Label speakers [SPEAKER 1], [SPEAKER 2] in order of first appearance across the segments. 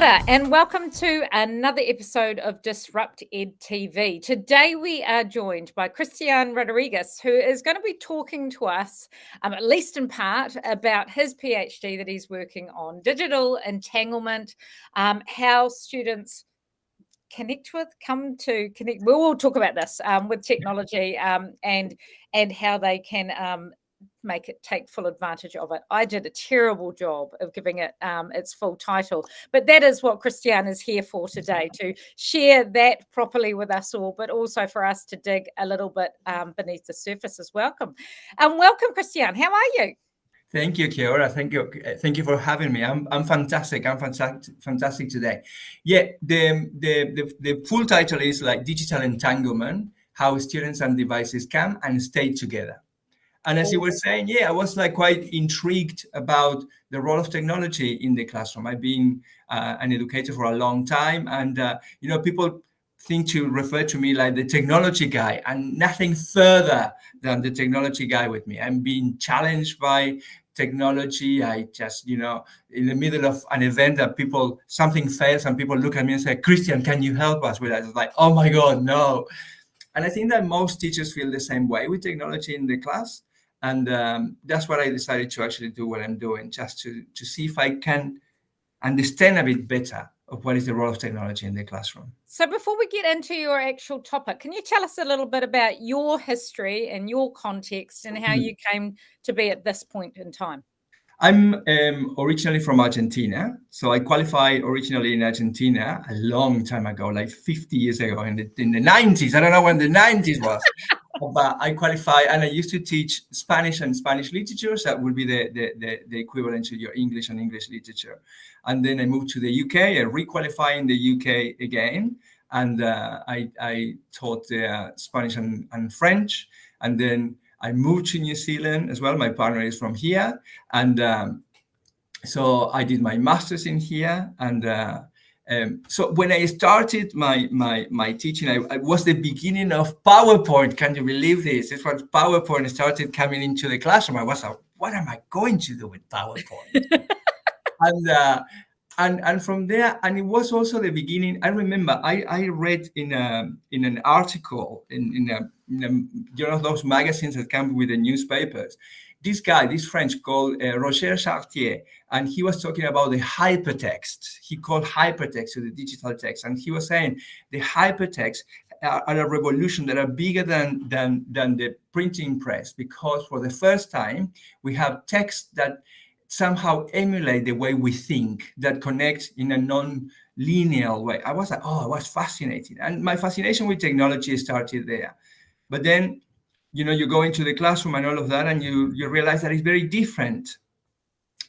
[SPEAKER 1] there, and welcome to another episode of DisruptEDTV. Today we are joined by Cristian Rodriguez, who is going to be talking to us, at least in part, about his PhD that he's working on, digital entanglement, how students come to connect. We'll talk about this with technology and how they can make it take full advantage of it. I did a terrible job of giving it its full title, but that is what Cristian is here for today, to share that properly with us all, but also for us to dig a little bit beneath the surface as welcome. Welcome, Cristian. How are you?
[SPEAKER 2] Thank you, Kiora. Thank you for having me. I'm fantastic. I'm fantastic today. Yeah, the full title is like Digital Entanglement: How Students and Devices Come and Stay Together. And as you were saying, yeah, I was like quite intrigued about the role of technology in the classroom. I've been an educator for a long time, and people think to refer to me like the technology guy, and nothing further than the technology guy with me. I'm being challenged by technology. I just, in the middle of an event that something fails and people look at me and say, Cristian, can you help us with that? It's like, oh my God, no. And I think that most teachers feel the same way with technology in the class. And that's what I decided to actually do what I'm doing, just to see if I can understand a bit better of what is the role of technology in the classroom.
[SPEAKER 1] So before we get into your actual topic, can you tell us a little bit about your history and your context and how you came to be at this point in time?
[SPEAKER 2] I'm originally from Argentina. So I qualified originally in Argentina a long time ago, like 50 years ago, in the 90s. I don't know when the 90s was. But I qualified, and I used to teach Spanish and Spanish literature. So that would be the equivalent to your English and English literature. And then I moved to the UK. I requalified in the UK again, and I taught Spanish and French. And then I moved to New Zealand as well. My partner is from here, and so I did my master's in here. And so when I started my teaching, I was the beginning of PowerPoint. Can you believe this? It's when PowerPoint started coming into the classroom. I was like, what am I going to do with PowerPoint? And from there, and it was also the beginning. I remember I read in an article in those magazines that come with the newspapers. This French called Roger Chartier, and he was talking about the hypertext. He called hypertext to the digital text, and he was saying the hypertext are a revolution that are bigger than the printing press, because for the first time we have text that somehow emulate the way we think, that connect in a non-linear way. I was fascinated, and my fascination with technology started there. But then, you go into the classroom and all of that, and you realize that it's very different.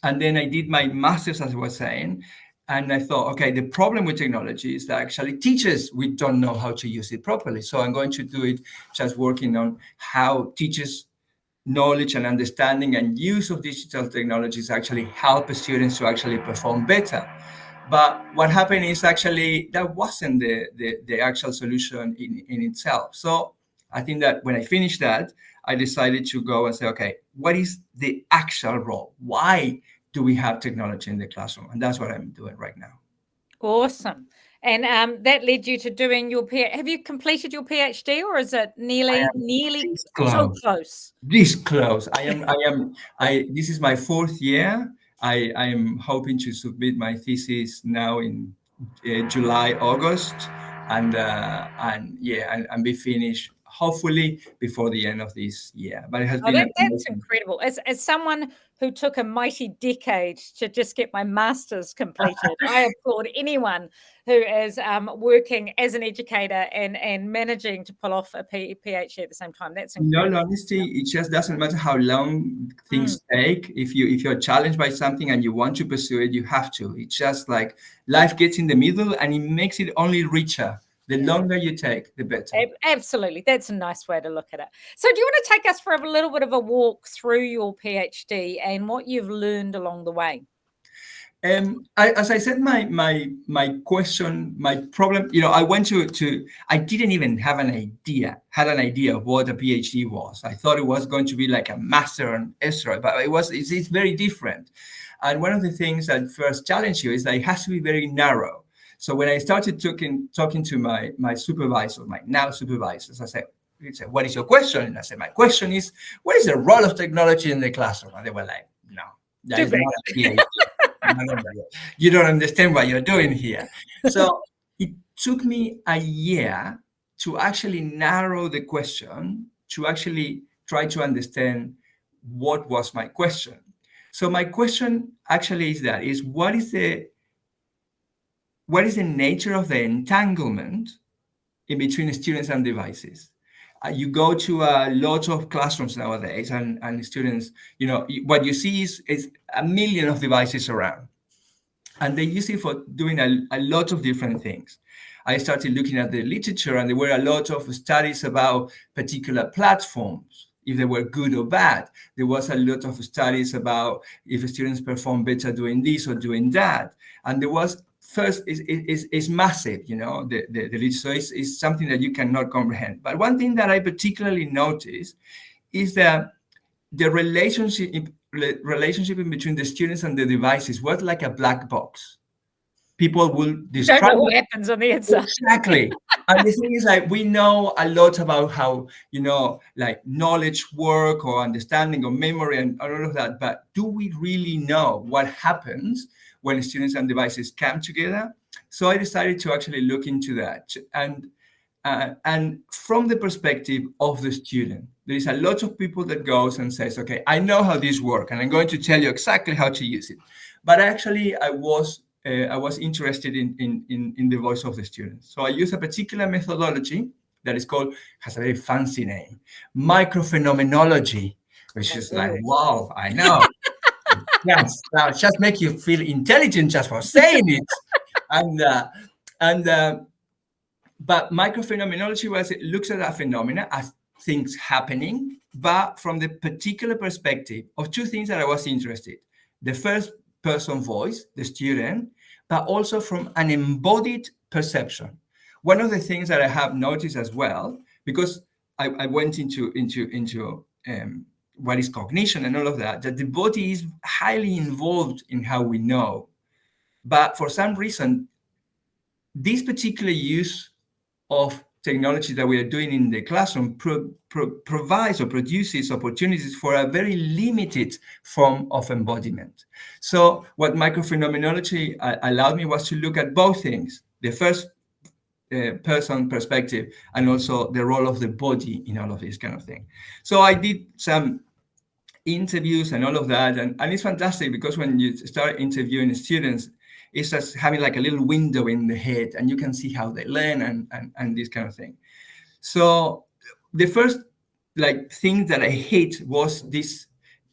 [SPEAKER 2] And then I did my master's, as I was saying, and I thought, okay, the problem with technology is that actually teachers, we don't know how to use it properly. So I'm going to do it just working on how teachers' knowledge and understanding and use of digital technologies actually help students to actually perform better. But what happened is actually that wasn't the actual solution in itself. So I think that when I finished that, I decided to go and say, okay, what is the actual role? Why do we have technology in the classroom? And that's what I'm doing right now.
[SPEAKER 1] Awesome. And that led you to doing your PhD. Have you completed your PhD, or is it nearly so close?
[SPEAKER 2] This close. This is my fourth year. I am hoping to submit my thesis now in July, August, and be finished hopefully before the end of this year. But it has been
[SPEAKER 1] that's incredible. As someone who took a mighty decade to just get my master's completed, I applaud anyone who is working as an educator and managing to pull off a PhD at the same time. That's incredible.
[SPEAKER 2] No, honesty, it just doesn't matter how long things take. If you're challenged by something and you want to pursue it, you have to. It's just like life gets in the middle, and it makes it only richer. The longer you take, the better.
[SPEAKER 1] Absolutely. That's a nice way to look at it. So do you want to take us for a little bit of a walk through your PhD and what you've learned along the way?
[SPEAKER 2] As I said, my question, my problem, I went to I didn't even had an idea of what a PhD was. I thought it was going to be like a master on asteroid, but it's very different. And one of the things that first challenge you is that it has to be very narrow. So when I started talking to my supervisor, my now supervisors, I said, he said, what is your question? And I said, my question is, what is the role of technology in the classroom? And they were like, no, that is not a PhD. You don't understand what you're doing here. So it took me a year to actually narrow the question, to actually try to understand what was my question. So my question actually is what is the nature of the entanglement in between students and devices? You go to a lot of classrooms nowadays, and students, what you see is a million of devices around, and they use it for doing a lot of different things. I started looking at the literature, and there were a lot of studies about particular platforms, if they were good or bad. There was a lot of studies about if students perform better doing this or doing that. And there was first is massive, the literature. So it's something that you cannot comprehend. But one thing that I particularly noticed is that the relationship in between the students and the devices was like a black box. People will describe
[SPEAKER 1] don't know what happens on the inside.
[SPEAKER 2] Exactly. And the thing is, like, we know a lot about how, like knowledge work or understanding or memory and all of that. But do we really know what happens when students and devices come together? So I decided to actually look into that. And from the perspective of the student, there is a lot of people that goes and says, okay, I know how this works, and I'm going to tell you exactly how to use it. But actually, I was interested in the voice of the students. So I use a particular methodology that has a very fancy name, microphenomenology, which is like, wow, I know. Yes, that just make you feel intelligent just for saying it. But microphenomenology looks at a phenomena as things happening, but from the particular perspective of two things that I was interested. The first person voice, the student, but also from an embodied perception. One of the things that I have noticed as well, because I went into what is cognition and all of that the body is highly involved in how we know. But for some reason, this particular use of technology that we are doing in the classroom provides or produces opportunities for a very limited form of embodiment. So what microphenomenology allowed me was to look at both things, the first person perspective and also the role of the body in all of this kind of thing. So I did some interviews and all of that, and it's fantastic because when you start interviewing students, it's just having like a little window in the head, and you can see how they learn and this kind of thing. So the first thing that I hate was this,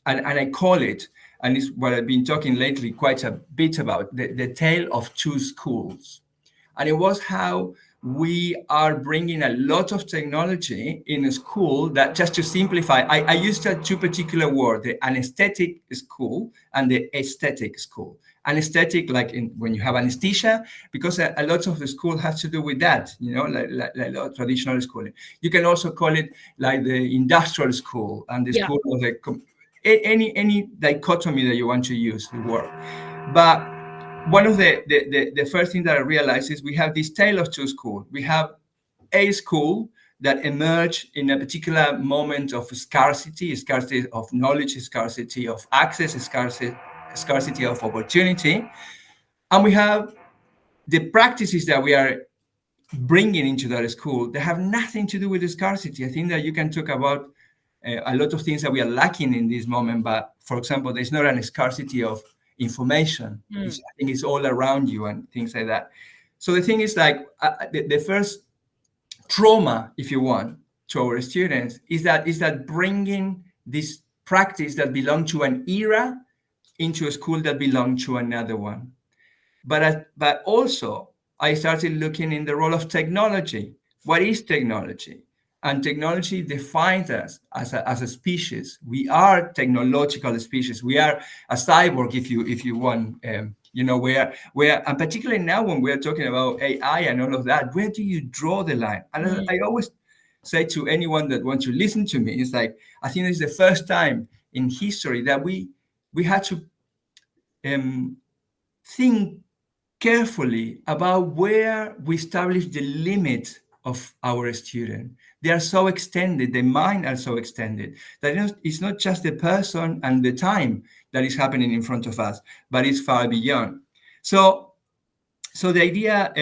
[SPEAKER 2] and I call it, and it's what I've been talking lately quite a bit about, the tale of two schools. And it was how we are bringing a lot of technology in a school that, just to simplify, I used two particular words, the anesthetic school and the aesthetic school. Anesthetic, like when you have anesthesia, because a lot of the school has to do with that, like traditional schooling. You can also call it like the industrial school and the school of any dichotomy that you want to use the word. But one of the first thing that I realized is we have this tale of two schools. We have a school that emerged in a particular moment of scarcity of knowledge, scarcity of access, scarcity of opportunity. And we have the practices that we are bringing into that school that have nothing to do with the scarcity. I think that you can talk about a lot of things that we are lacking in this moment. But for example, there's not a scarcity of information. I think it's all around you and things like that. So the thing is, the first trauma, if you want, to our students is that bringing this practice that belonged to an era into a school that belonged to another one. But also I started looking in the role of technology. What is technology? And technology defines us as a species. We are technological species. We are a cyborg, if you want. Where and particularly now when we're talking about AI and all of that, where do you draw the line? And I always say to anyone that wants to listen to me, it's like, I think it's the first time in history that we had to think carefully about where we establish the limit of our student. They are so extended, the mind are so extended that it's not just the person and the time that is happening in front of us, but it's far beyond. So the idea,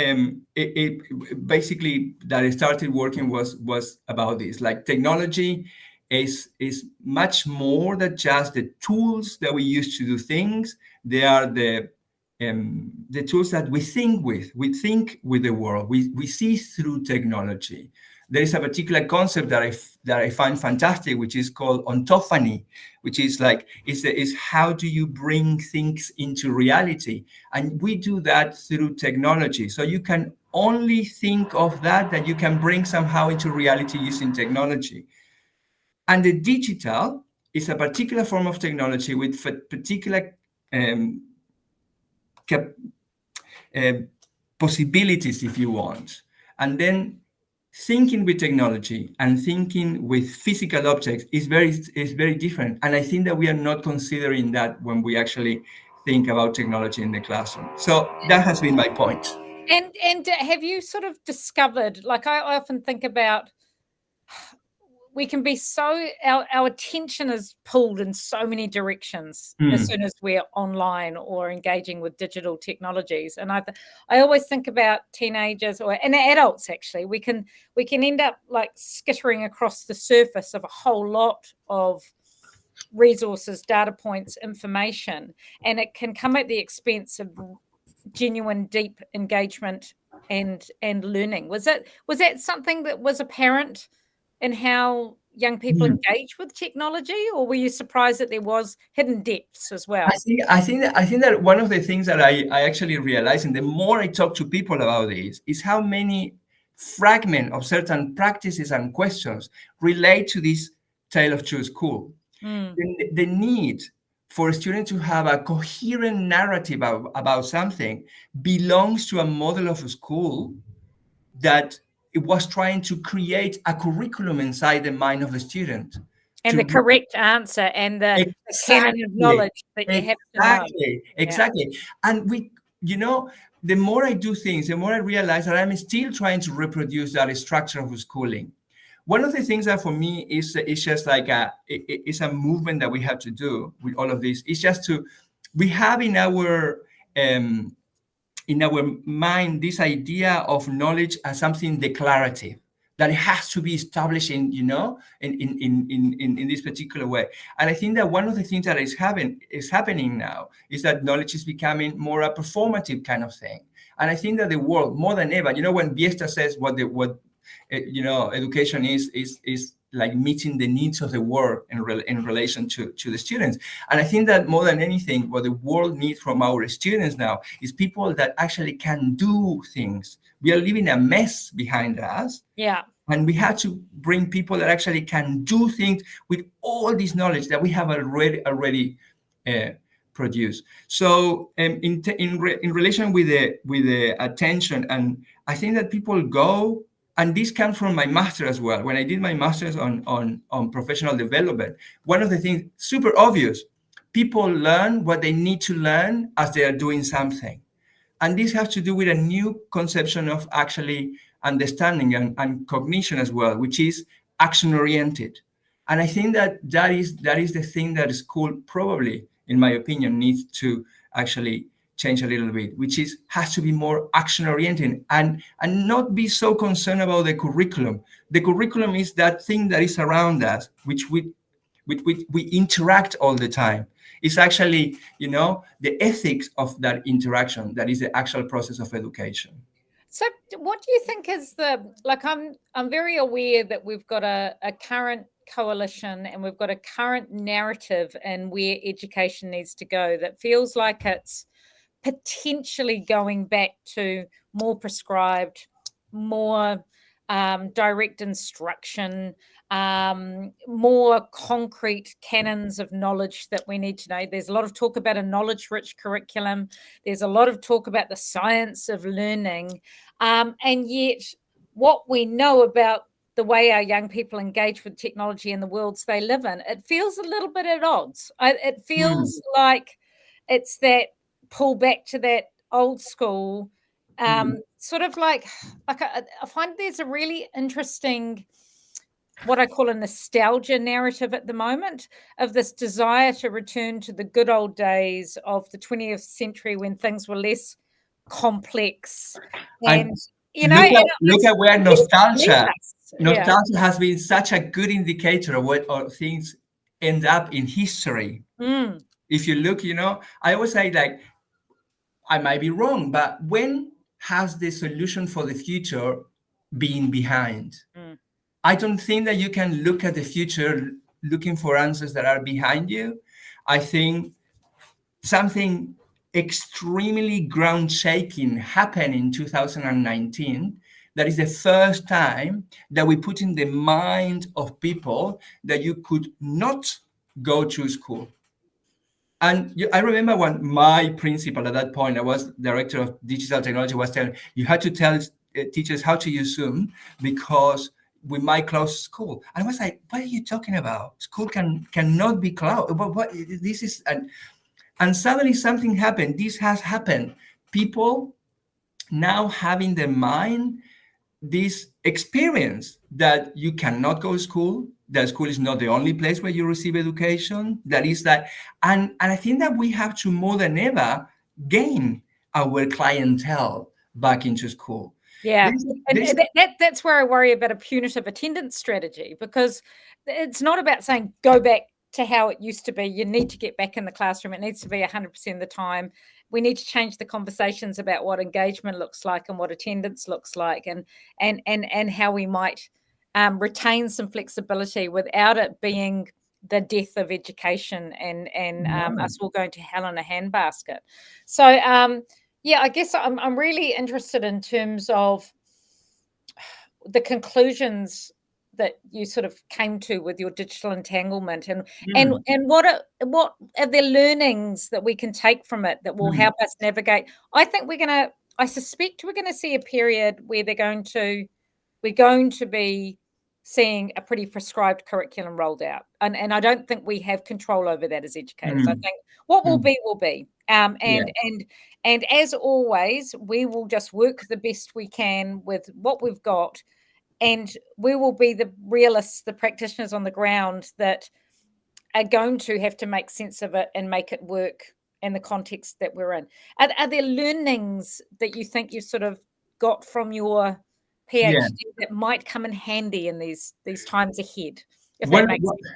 [SPEAKER 2] basically that I started working was about this. Like technology is much more than just the tools that we use to do things. They are the tools that we think with. We think with the world. We see through technology. There is a particular concept that I find fantastic, which is called ontophagy, which is like is how do you bring things into reality, and we do that through technology. So you can only think of that you can bring somehow into reality using technology. And the digital is a particular form of technology with particular possibilities, if you want. And then thinking with technology and thinking with physical objects is very different. And I think that we are not considering that when we actually think about technology in the classroom. So that has been my point.
[SPEAKER 1] And have you sort of discovered, like I often think about, we can be so, our attention is pulled in so many directions as soon as we're online or engaging with digital technologies. And I always think about teenagers and adults, actually. We can end up like skittering across the surface of a whole lot of resources, data points, information, and it can come at the expense of genuine, deep engagement and learning. Was that something that was apparent in how young people engage with technology, or were you surprised that there was hidden depths as well?
[SPEAKER 2] I think that one of the things that I actually realized, and the more I talk to people about this, is how many fragments of certain practices and questions relate to this tale of two schools. The need for a student to have a coherent narrative about something belongs to a model of a school that it was trying to create a curriculum inside the mind of the student.
[SPEAKER 1] And the correct answer and the canon of knowledge that you have to know.
[SPEAKER 2] Exactly. Yeah. And the more I do things, the more I realize that I'm still trying to reproduce that structure of schooling. One of the things that for me is just like it's a movement that we have to do with all of this. It's just we have in our mind this idea of knowledge as something declarative, that it has to be established in this particular way. And I think that one of the things that is happening now is that knowledge is becoming more a performative kind of thing. And I think that the world, more than ever, when Biesta says what education is like meeting the needs of the world in relation to the students. And I think that more than anything, what the world needs from our students now is people that actually can do things. We are leaving a mess behind us.
[SPEAKER 1] Yeah.
[SPEAKER 2] And we have to bring people that actually can do things with all this knowledge that we have already produced. So in relation with the attention, and I think that people go, and this comes from my master as well. When I did my master's on professional development, one of the things, super obvious, people learn what they need to learn as they are doing something. And this has to do with a new conception of actually understanding and cognition as well, which is action-oriented. And I think that is the thing that school probably, in my opinion, needs to actually change a little bit, which has to be more action-oriented and not be so concerned about the curriculum. The curriculum is that thing that is around us, which we interact all the time. It's actually, the ethics of that interaction that is the actual process of education.
[SPEAKER 1] So what do you think is I'm very aware that we've got a current coalition and we've got a current narrative in where education needs to go that feels like it's potentially going back to more prescribed, more direct instruction, more concrete canons of knowledge that we need to know. There's a lot of talk about a knowledge-rich curriculum. There's a lot of talk about the science of learning. And yet what we know about the way our young people engage with technology in the worlds they live in, it feels a little bit at odds. It feels like it's that pull back to that old school, sort of like I find there's a really interesting, what I call a nostalgia narrative at the moment, of this desire to return to the good old days of the 20th century when things were less complex.
[SPEAKER 2] And
[SPEAKER 1] And, you know, and
[SPEAKER 2] look at where nostalgia
[SPEAKER 1] yeah.
[SPEAKER 2] has been such a good indicator of what things end up in history. If you look, I always say, like, I might be wrong, but when has the solution for the future been behind? I don't think that you can look at the future looking for answers that are behind you. I think something extremely ground shaking happened in 2019. That is the first time that we put in the mind of people that you could not go to school. And I remember when my principal at that point, I was director of digital technology, was telling you had to tell teachers how to use Zoom because we might close school. And I was like, what are you talking about? School cannot be closed. What this is, and suddenly something happened. This has happened. People now have in their mind this experience that you cannot go to school, that school is not the only place where you receive education. That is that. And I think that we have to more than ever gain our clientele back into school.
[SPEAKER 1] Yeah. That's where I worry about a punitive attendance strategy, because it's not about saying go back to how it used to be. You need to get back in the classroom. It needs to be 100% of the time. We need to change the conversations about what engagement looks like and what attendance looks like, and how we might retain some flexibility without it being the death of education and us all going to hell in a handbasket. So yeah, I guess I'm really interested in terms of the conclusions that you sort of came to with your digital entanglement, and what are the learnings that we can take from it that will help us navigate. I suspect we're gonna see a period where we're going to be seeing a pretty prescribed curriculum rolled out, and I don't think we have control over that as educators. I think what will be will be, and as always, we will just work the best we can with what we've got. And we will be the realists, the practitioners on the ground that are going to have to make sense of it and make it work in the context that we're in. Are there learnings that you think you sort of got from your PhD that might come in handy in these times ahead? If that makes sense.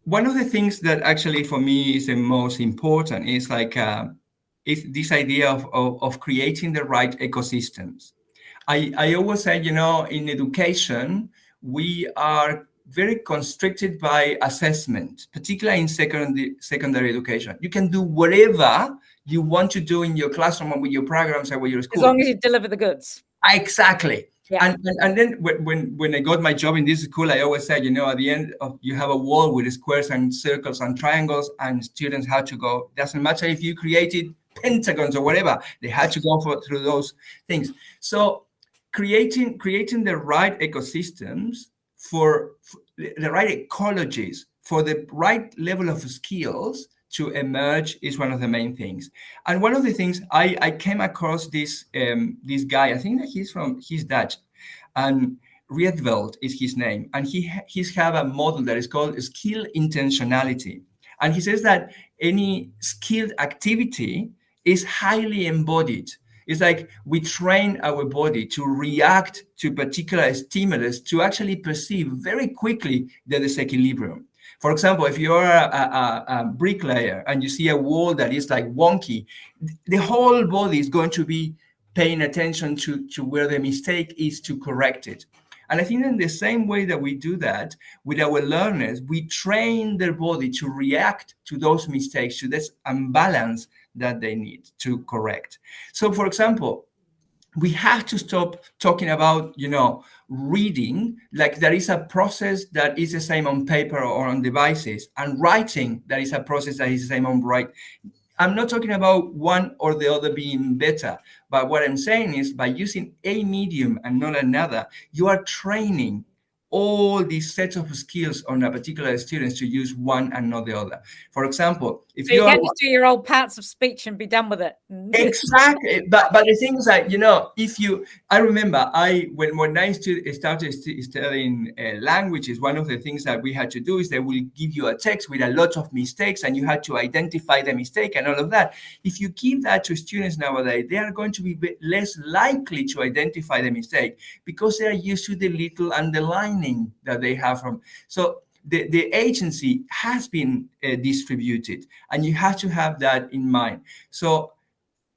[SPEAKER 2] One of the things that actually for me is the most important is like is this idea of creating the right ecosystems. I always say, in education, we are very constricted by assessment, particularly in secondary education. You can do whatever you want to do in your classroom and with your programs and with your school.
[SPEAKER 1] As long as you deliver the goods.
[SPEAKER 2] Exactly.
[SPEAKER 1] Yeah.
[SPEAKER 2] And then when I got my job in this school, I always said, at the end you have a wall with squares and circles and triangles, and students had to go. Doesn't matter if you created pentagons or whatever, they had to go through those things. So creating the right ecosystems for the right ecologies, for the right level of skills to emerge is one of the main things. And one of the things I came across this guy, I think that he's Dutch, and Rietveld is his name, and he's have a model that is called skill intentionality. And he says that any skilled activity is highly embodied. It's like we train our body to react to particular stimulus to actually perceive very quickly the disequilibrium. For example, if you're a bricklayer and you see a wall that is like wonky, the whole body is going to be paying attention to where the mistake is to correct it. And I think in the same way that we do that with our learners, we train their body to react to those mistakes, to this imbalance that they need to correct. So, for example, we have to stop talking about, reading like there is a process that is the same on paper or on devices, and writing that is a process that is the same on write. I'm not talking about one or the other being better, but what I'm saying is by using a medium and not another, you are training all these sets of skills on a particular student to use one and not the other. For example, if
[SPEAKER 1] So you
[SPEAKER 2] you are
[SPEAKER 1] can't just do your old parts of speech and be done with it.
[SPEAKER 2] exactly, but the thing is that, you know, if you, I remember when I started studying languages, one of the things that we had to do is they will give you a text with a lot of mistakes, and you had to identify the mistake and all of that. If you give that to students nowadays, they are going to be less likely to identify the mistake because they are used to the little underlining that they have from. So the agency has been distributed, and you have to have that in mind. So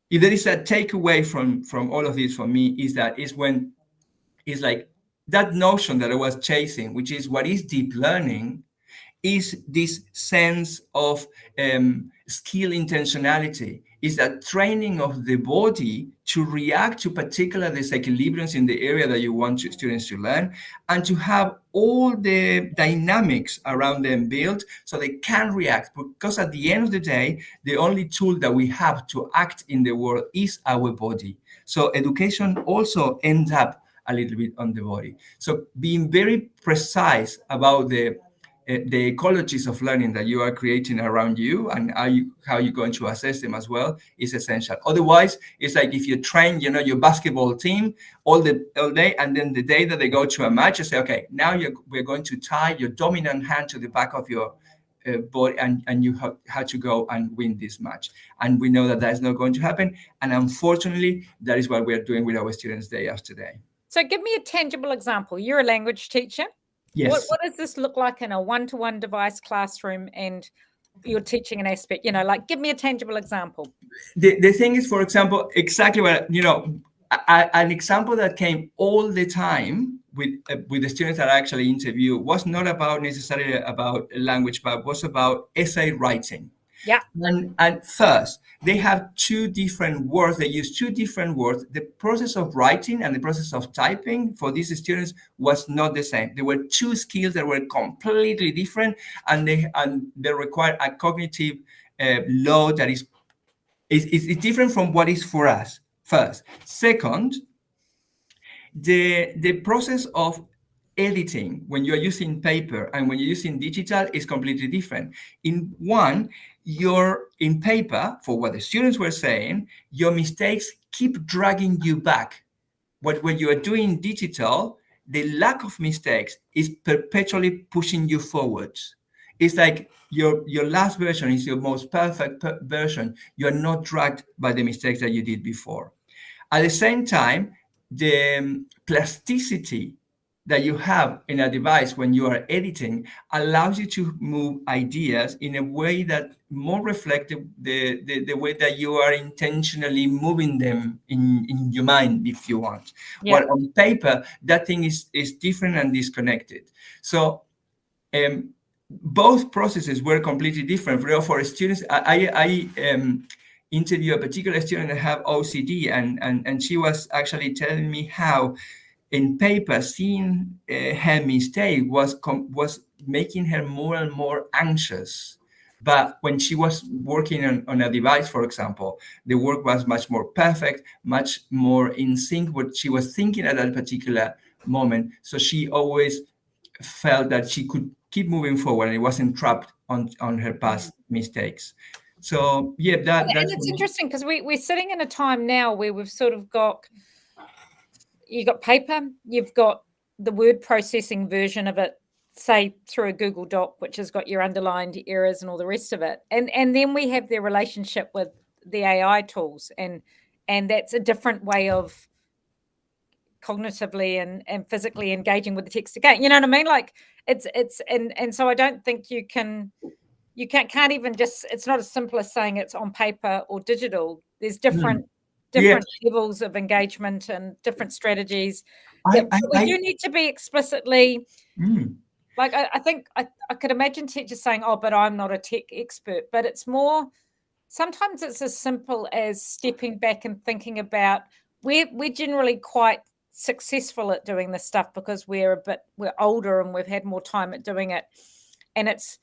[SPEAKER 2] if there is a takeaway from all of this for me, is that is when it's like that notion that I was chasing, which is what is deep learning, is this sense of skill intentionality, is that training of the body to react to particular disequilibriums in the area that you want your students to learn, and to have all the dynamics around them built so they can react. Because at the end of the day, the only tool that we have to act in the world is our body. So education also ends up a little bit on the body. So being very precise about the ecologies of learning that you are creating around you, and how you're going to assess them as well, is essential. Otherwise, it's like if you train, you know, your basketball team all day, and then the day that they go to a match, you say, okay, now we're going to tie your dominant hand to the back of your body, and you have to go and win this match. And we know that that is not going to happen. And unfortunately, that is what we are doing with our students day after day.
[SPEAKER 1] So give me a tangible example. You're a language teacher.
[SPEAKER 2] Yes.
[SPEAKER 1] What does this look like in a one-to-one device classroom, and you're teaching an aspect, you know, like give me a tangible example.
[SPEAKER 2] The thing is, for example, exactly what, you know, an example that came all the time with the students that I actually interview was not about necessarily about language, but was about essay writing.
[SPEAKER 1] Yeah.
[SPEAKER 2] And first, they have two different words. They use two different words. The process of writing and the process of typing for these students was not the same. There were two skills that were completely different, and they require a cognitive load that is different from what is for us. First. Second, the process of editing when you're using paper and when you're using digital is completely different. In one, you're in paper, for what the students were saying, your mistakes keep dragging you back. But when you are doing digital, the lack of mistakes is perpetually pushing you forwards. It's like your last version is your most perfect version. You're not dragged by the mistakes that you did before. At the same time, the plasticity that you have in a device when you are editing allows you to move ideas in a way that more reflect the way that you are intentionally moving them in your mind, if you want.
[SPEAKER 1] Yeah.
[SPEAKER 2] While on paper, that thing is different and disconnected. So both processes were completely different. For students, I interview a particular student that have OCD, and she was actually telling me how in paper seeing her mistake was making her more and more anxious. But when she was working on a device, for example, the work was much more perfect, much more in sync with what she was thinking at that particular moment. So she always felt that she could keep moving forward and it wasn't trapped on her past mistakes. So yeah,
[SPEAKER 1] and it's interesting because we're sitting in a time now where we've sort of got, you've got paper, you've got the word processing version of it, say through a Google Doc, which has got your underlined errors and all the rest of it, and then we have their relationship with the AI tools, and that's a different way of cognitively and physically engaging with the text again. You know what I mean? Like it's and so I don't think you can't even just, it's not as simple as saying it's on paper or digital. There's different levels of engagement and different strategies. We do need to be explicitly like, I think I could imagine teachers saying, oh, but I'm not a tech expert. But it's more, sometimes it's as simple as stepping back and thinking about, we're generally quite successful at doing this stuff because we're older and we've had more time at doing it. And it's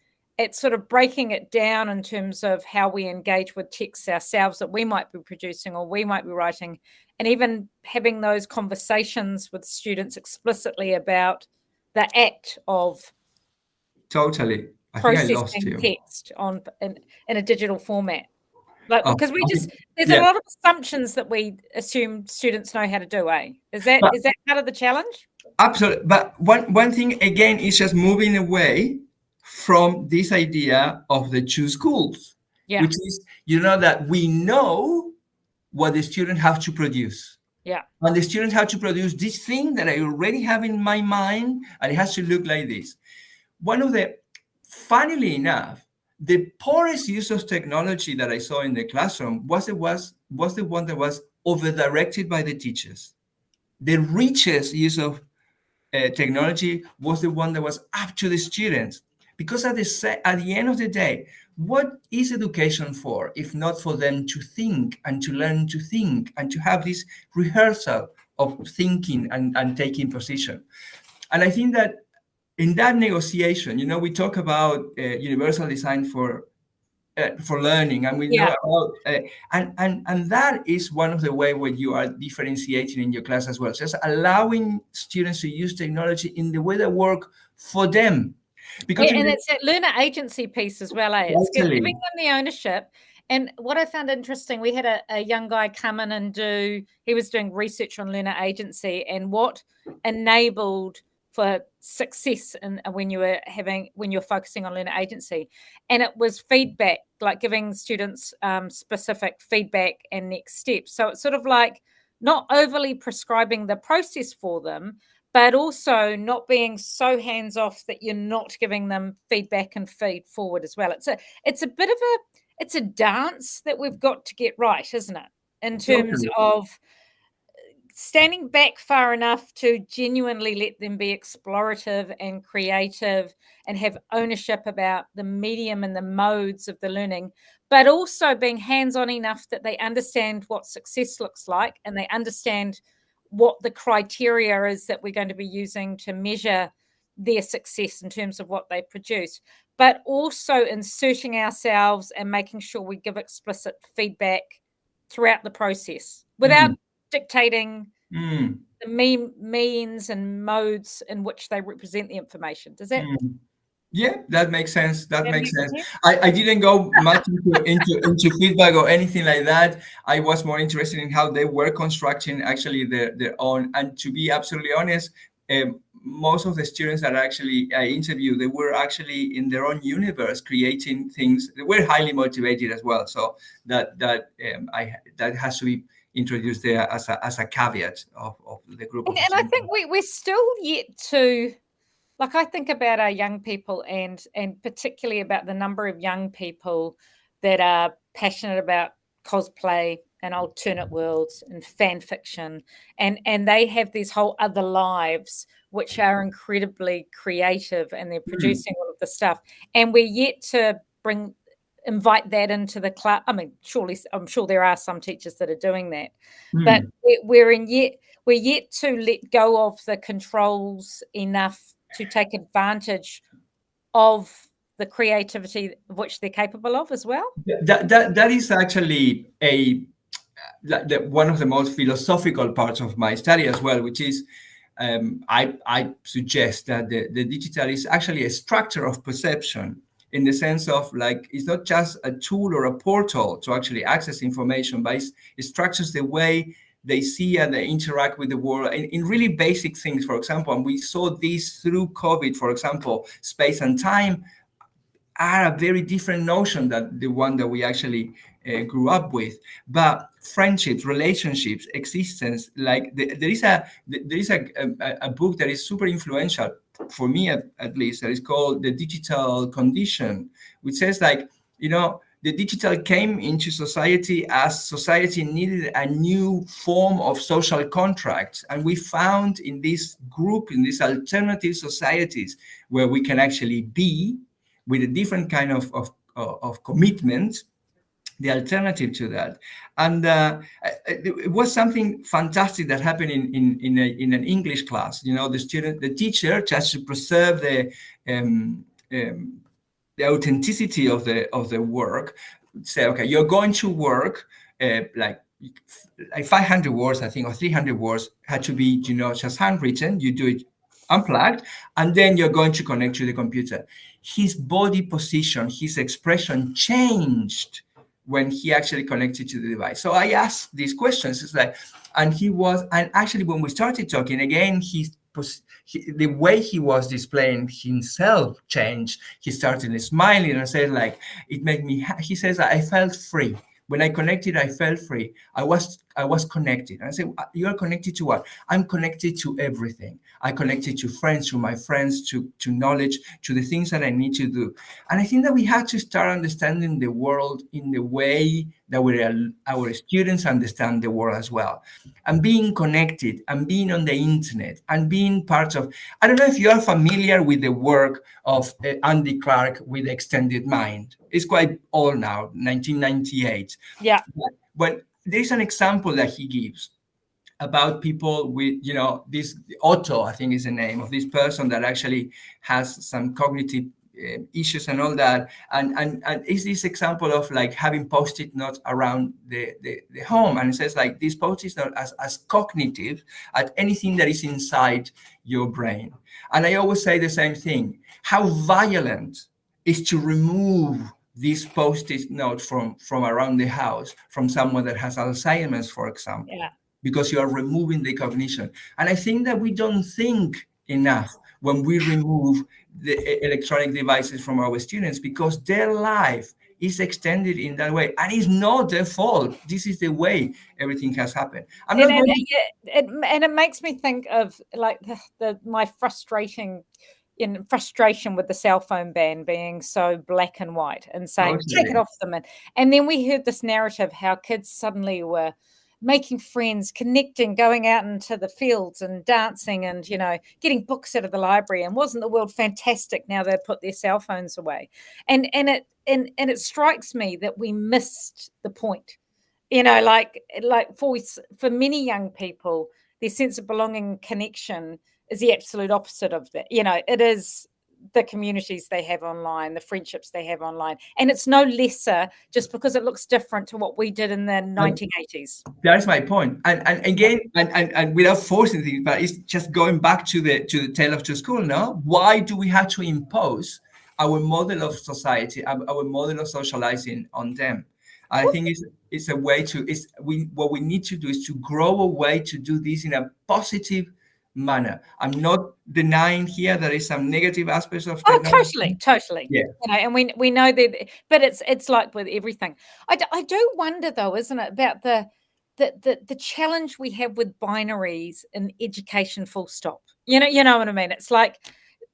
[SPEAKER 1] sort of breaking it down in terms of how we engage with texts ourselves that we might be producing or we might be writing, and even having those conversations with students explicitly about the act of
[SPEAKER 2] Totally. I think I lost
[SPEAKER 1] processing
[SPEAKER 2] you.
[SPEAKER 1] text in a digital format. Like,
[SPEAKER 2] Oh,
[SPEAKER 1] because there's a
[SPEAKER 2] yeah.
[SPEAKER 1] lot of assumptions that we assume students know how to do, eh? Is that part of the challenge?
[SPEAKER 2] Absolutely. But one thing again is just moving away from this idea of the two schools,
[SPEAKER 1] Yeah.
[SPEAKER 2] which is, that we know what the students have to produce.
[SPEAKER 1] Yeah.
[SPEAKER 2] And the students have to produce this thing that I already have in my mind, and it has to look like this. Funnily enough, the poorest use of technology that I saw in the classroom was the one that was over-directed by the teachers. The richest use of technology was the one that was up to the students. Because at the end of the day, what is education for if not for them to think and to learn to think and to have this rehearsal of thinking and taking position? And I think that in that negotiation, we talk about universal design for learning, and we know about and that is one of the way where you are differentiating in your class as well, just allowing students to use technology in the way that work for them. Because
[SPEAKER 1] and it's that learner agency piece as well, eh? It's
[SPEAKER 2] Totally.
[SPEAKER 1] giving them the ownership. And what I found interesting, we had a young guy come in and he was doing research on learner agency and what enabled for success when you're focusing on learner agency. And it was feedback, like giving students specific feedback and next steps. So it's sort of like not overly prescribing the process for them, but also not being so hands off that you're not giving them feedback and feed forward as well. It's a bit of it's a dance that we've got to get right, isn't it? In terms of standing back far enough to genuinely let them be explorative and creative and have ownership about the medium and the modes of the learning, but also being hands-on enough that they understand what success looks like and they understand what the criteria is that we're going to be using to measure their success in terms of what they produce, but also inserting ourselves and making sure we give explicit feedback throughout the process without dictating the means and modes in which they represent the information. Does that?
[SPEAKER 2] Yeah, that makes sense. That makes sense. I didn't go much into feedback or anything like that. I was more interested in how they were constructing actually their own. And to be absolutely honest, most of the students that actually I interviewed, they were actually in their own universe creating things. They were highly motivated as well. So that has to be introduced there as a caveat of the group.
[SPEAKER 1] And I think we're still yet to. Like I think about our young people and particularly about the number of young people that are passionate about cosplay and alternate worlds and fan fiction, and they have these whole other lives which are incredibly creative and they're producing all of the stuff, and we're yet to invite that into the class. I mean, I'm sure there are some teachers that are doing that, but we're yet to let go of the controls enough to take advantage of the creativity of which they're capable of as well.
[SPEAKER 2] That is actually one of the most philosophical parts of my study as well, which is I suggest that the digital is actually a structure of perception, in the sense of like it's not just a tool or a portal to actually access information, but it structures the way they see and they interact with the world in really basic things. For example, and we saw this through COVID, for example, space and time are a very different notion than the one that we actually grew up with. But friendships, relationships, existence, like there is a book that is super influential for me at least, that is called The Digital Condition, which says like, the digital came into society as society needed a new form of social contract. And we found in this group, in these alternative societies, where we can actually be with a different kind of commitment, the alternative to that. And it was something fantastic that happened in an English class. The teacher, just to preserve the authenticity of the work, say, okay, you're going to work like 500 words, I think, or 300 words had to be, just handwritten. You do it unplugged, and then you're going to connect to the computer. His body position, his expression changed when he actually connected to the device. So I asked these questions. It's like, and actually when we started talking again, the way he was displaying himself changed. He started smiling and said, like, it made me. He says, I felt free. When I connected, I felt free. I was connected. And I said, you are connected to what? I'm connected to everything. I connected to friends, to my friends, to knowledge, to the things that I need to do. And I think that we have to start understanding the world in the way that our students understand the world as well. And being connected and being on the internet and being part of, I don't know if you are familiar with the work of Andy Clark with Extended Mind. It's quite old now, 1998.
[SPEAKER 1] Yeah.
[SPEAKER 2] But there's an example that he gives about people with, this Otto, I think is the name of this person that actually has some cognitive issues and all that. And is this example of like having post-it notes around the home. And it says like this post-it note as cognitive as anything that is inside your brain. And I always say the same thing. How violent is to remove this post-it note from around the house from someone that has Alzheimer's, for example, because you are removing the cognition. And I think that we don't think enough when we remove the electronic devices from our students, because their life is extended in that way, and it's not their fault. This is the way everything has happened.
[SPEAKER 1] And it makes me think of like my frustration with the cell phone ban being so black and white and saying, take it off them. And then we heard this narrative how kids suddenly were making friends, connecting, going out into the fields and dancing and, getting books out of the library. And wasn't the world fantastic now they've put their cell phones away? And it strikes me that we missed the point. Like for many young people, their sense of belonging, connection is the absolute opposite of that. It is the communities they have online, the friendships they have online. And it's no lesser just because it looks different to what we did in the 1980s.
[SPEAKER 2] That's my point. And again, and without forcing things, but it's just going back to the tale of two schools, no? Why do we have to impose our model of society, our model of socializing on them? I think it's a way what we need to do is to grow a way to do this in a positive manner. I'm not denying here there is some negative aspects of technology.
[SPEAKER 1] Totally.
[SPEAKER 2] Yeah.
[SPEAKER 1] And we know that, but it's like with everything. I do wonder though, isn't it, about the challenge we have with binaries in education, full stop. You know what I mean? It's like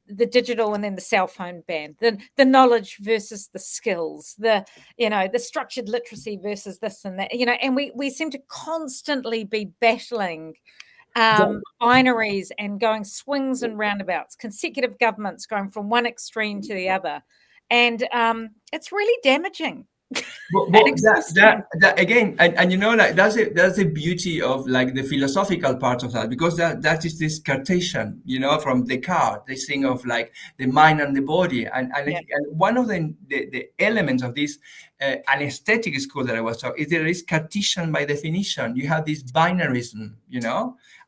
[SPEAKER 1] the digital and then the cell phone ban, the knowledge versus the skills, the structured literacy versus this and that, and we seem to constantly be battling binaries and going swings and roundabouts, consecutive governments going from one extreme to the other. And it's really damaging.
[SPEAKER 2] But that again, and like that's the beauty of like the philosophical part of that, because that is this Cartesian, from Descartes, this thing of like the mind and the body, and one of the elements of this anesthetic school that I was talking is there is Cartesian by definition. You have this binarism,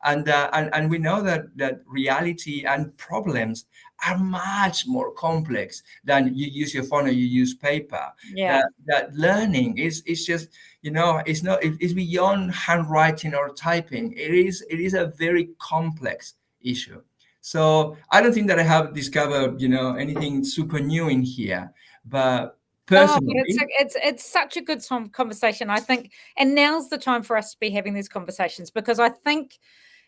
[SPEAKER 2] and we know that reality and problems are much more complex than you use your phone or you use paper. That learning is just, it's beyond handwriting or typing. It is a very complex issue. So I don't think that I have discovered, anything super new in here, but personally,
[SPEAKER 1] it's such a good conversation, I think. And now's the time for us to be having these conversations, because I think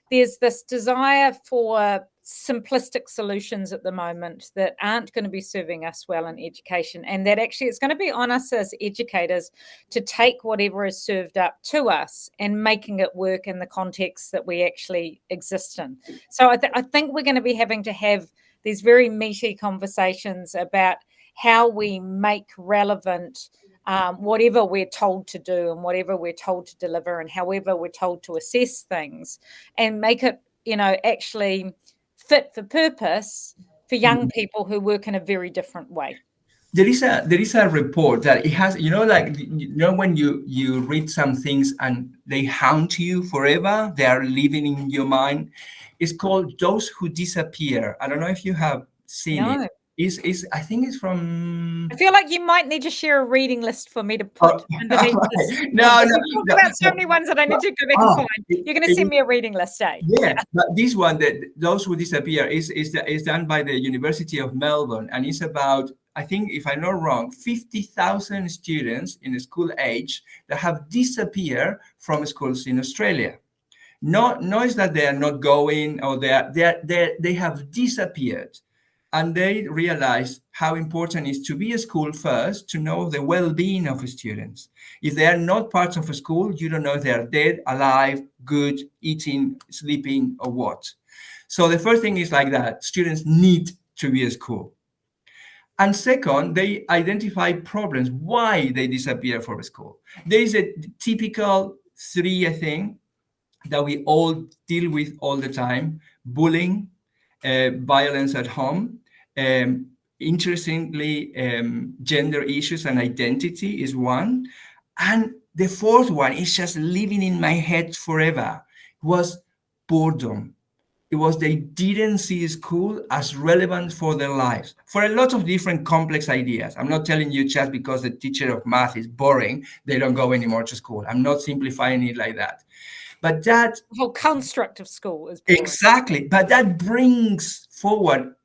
[SPEAKER 1] there's this desire for simplistic solutions at the moment that aren't going to be serving us well in education, and that actually it's going to be on us as educators to take whatever is served up to us and making it work in the context that we actually exist in. So I think we're going to be having to have these very meaty conversations about how we make relevant whatever we're told to do and whatever we're told to deliver and however we're told to assess things, and make it, actually fit for purpose for young people who work in a very different way.
[SPEAKER 2] there is a report that it has, like, when you read some things and they haunt you forever, they are living in your mind. It's called Those Who Disappear. I don't know if you have seen it.
[SPEAKER 1] No.
[SPEAKER 2] Is I think it's from.
[SPEAKER 1] I feel like you might need to share a reading list for me to
[SPEAKER 2] Oh,
[SPEAKER 1] put underneath this.
[SPEAKER 2] no,
[SPEAKER 1] Because
[SPEAKER 2] no,
[SPEAKER 1] you talk
[SPEAKER 2] no,
[SPEAKER 1] about so
[SPEAKER 2] no.
[SPEAKER 1] many ones that I need to go back and
[SPEAKER 2] Ah,
[SPEAKER 1] find. You're going to
[SPEAKER 2] it
[SPEAKER 1] send
[SPEAKER 2] is.
[SPEAKER 1] me a reading list, eh?
[SPEAKER 2] Yeah, but this one, that Those Who Disappear, is done by the University of Melbourne, and it's about, I think, if I'm not wrong, 50,000 students in school age that have disappeared from schools in Australia. No, is that they are not going, or they have disappeared, and they realize how important it is to be a school first, to know the well-being of students. If they are not part of a school, you don't know if they are dead, alive, good, eating, sleeping, or what. So the first thing is like that: students need to be at school. And second, they identify problems why they disappear from school. There is a typical three, I think, that we all deal with all the time: bullying, violence at home. Interestingly, gender issues and identity is one. And the fourth one is just living in my head forever, was boredom. It was they didn't see school as relevant for their lives for a lot of different complex ideas. I'm not telling you just because the teacher of math is boring, they don't go anymore to school. I'm not simplifying it like that. But that,
[SPEAKER 1] The whole construct of school is boring.
[SPEAKER 2] exactly, but that brings forward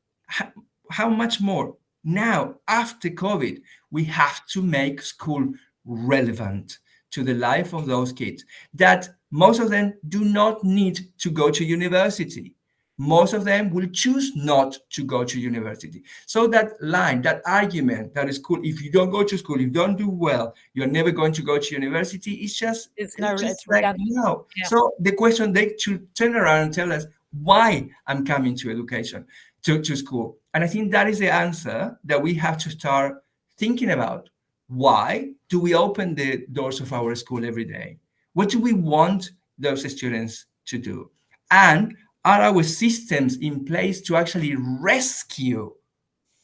[SPEAKER 2] how much more. Now, after COVID, we have to make school relevant to the life of those kids, that most of them do not need to go to university. Most of them will choose not to go to university. So that line, that argument that is school, if you don't go to school, if you don't do well, you're never going to go to university, it's just
[SPEAKER 1] It's
[SPEAKER 2] like,
[SPEAKER 1] redundant.
[SPEAKER 2] no.
[SPEAKER 1] Yeah.
[SPEAKER 2] So the question, they should turn around and tell us why I'm coming to education, to school. And I think that is the answer that we have to start thinking about. Why do we open the doors of our school every day? What do we want those students to do? And are our systems in place to actually rescue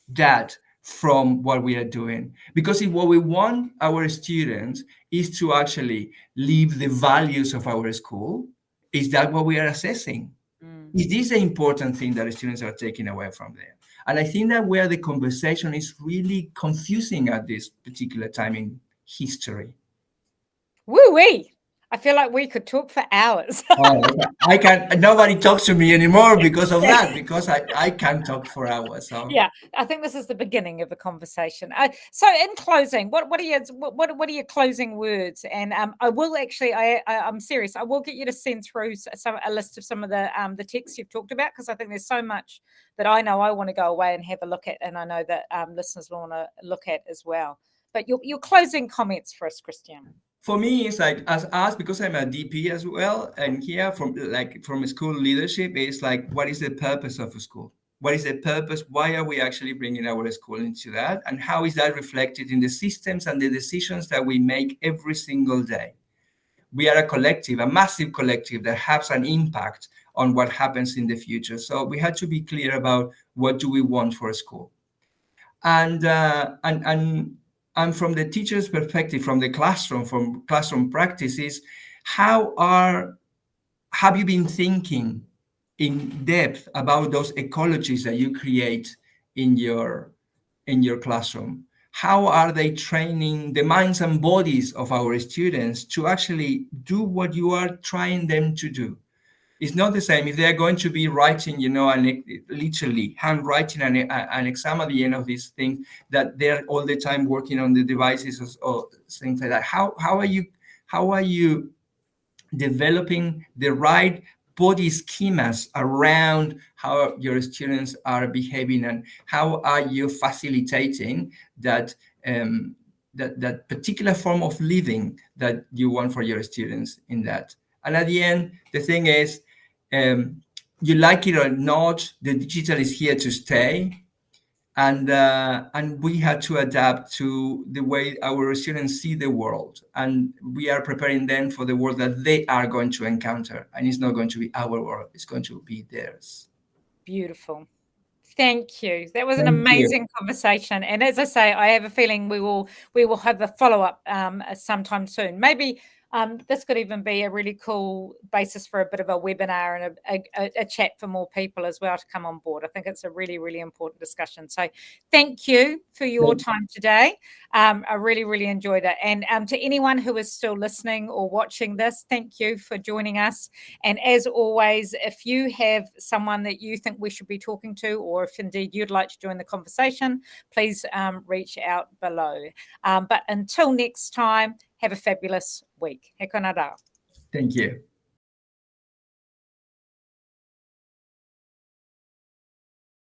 [SPEAKER 2] that from what we are doing? Because if what we want our students is to actually live the values of our school, is that what we are assessing? Is this the important thing that the students are taking away from there? And I think that where the conversation is really confusing at this particular time in history.
[SPEAKER 1] Woo-wee. I feel like we could talk for hours.
[SPEAKER 2] Oh, I can't. Nobody talks to me anymore because of that. Because I can't talk for hours. So
[SPEAKER 1] Yeah, I think this is the beginning of a conversation. So, in closing, what are your closing words? And I will actually, I'm serious. I will get you to send through a list of some of the texts you've talked about, because I think there's so much that I know I want to go away and have a look at, and I know that listeners will want to look at as well. But your closing comments for us, Cristian.
[SPEAKER 2] for me, it's like, as us, because I'm a DP as well, and here from school leadership, it's like, what is the purpose of a school? What is the purpose? Why are we actually bringing our school into that? And how is that reflected in the systems and the decisions that we make every single day? We are a collective, a massive collective that has an impact on what happens in the future. So we had to be clear about what do we want for a school. And from the teacher's perspective, from classroom practices, have you been thinking in depth about those ecologies that you create in your classroom? How are they training the minds and bodies of our students to actually do what you are trying them to do? It's not the same if they're going to be writing, and literally handwriting an exam at the end of this thing, that they're all the time working on the devices or things like that. How are you developing the right body schemas around how your students are behaving, and how are you facilitating that that particular form of living that you want for your students in that? And at the end, the thing is, you like it or not, the digital is here to stay, and we had to adapt to the way our students see the world, and we are preparing them for the world that they are going to encounter, and it's not going to be our world, it's going to be theirs.
[SPEAKER 1] Beautiful. Thank you. That was an
[SPEAKER 2] Thank you.
[SPEAKER 1] amazing conversation. And as I say, I have a feeling we will have a follow-up sometime soon. Maybe this could even be a really cool basis for a bit of a webinar and a chat for more people as well to come on board. I think it's a really, really important discussion. So thank you for your time today. I really, really enjoyed it. And to anyone who is still listening or watching this, thank you for joining us. And as always, if you have someone that you think we should be talking to, or if indeed you'd like to join the conversation, please reach out below. But until next time, have a fabulous week. He kona rā.
[SPEAKER 2] Thank you.